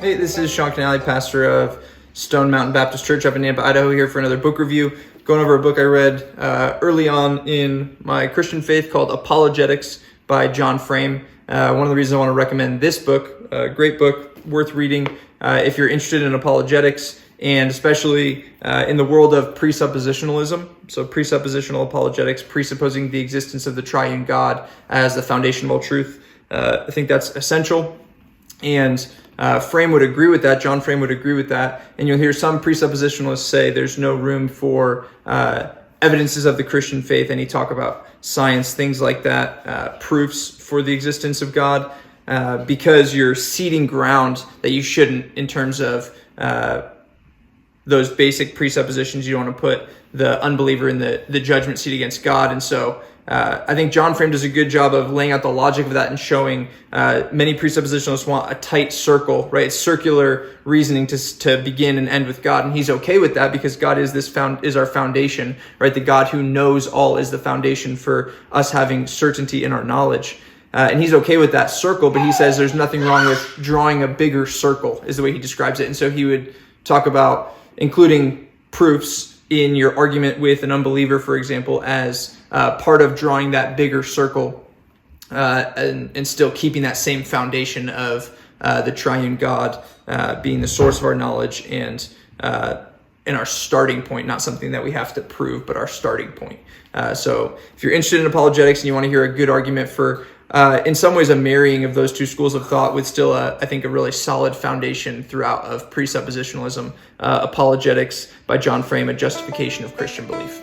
Hey, this is Sean Canale, pastor of Stone Mountain Baptist Church up in Nampa, Idaho, here for another book review. Going over a book I read early on in my Christian faith called Apologetics by John Frame. One of the reasons I want to recommend this book, a great book, worth reading if you're interested in apologetics, and especially in the world of presuppositionalism. So presuppositional apologetics, presupposing the existence of the triune God as the foundation of all truth. I think that's essential. And Frame would agree with that. John Frame would agree with that. And you'll hear some presuppositionalists say there's no room for evidences of the Christian faith. And he talk about science, things like that, proofs for the existence of God, because you're ceding ground that you shouldn't in terms of those basic presuppositions. You don't want to put the unbeliever in the judgment seat against God. And so I think John Frame does a good job of laying out the logic of that and showing many presuppositionalists want a tight circle, right? Circular reasoning to begin and end with God. And he's okay with that because God is our foundation, right? The God who knows all is the foundation for us having certainty in our knowledge. And he's okay with that circle, but he says there's nothing wrong with drawing a bigger circle, is the way he describes it. And so he would talk about including proofs in your argument with an unbeliever, for example, as part of drawing that bigger circle and still keeping that same foundation of the triune God being the source of our knowledge and our starting point, not something that we have to prove, but our starting point. So if you're interested in apologetics and you want to hear a good argument for, in some ways, a marrying of those two schools of thought with still, I think, a really solid foundation throughout of presuppositionalism, Apologetics by John Frame, A Justification of Christian Belief.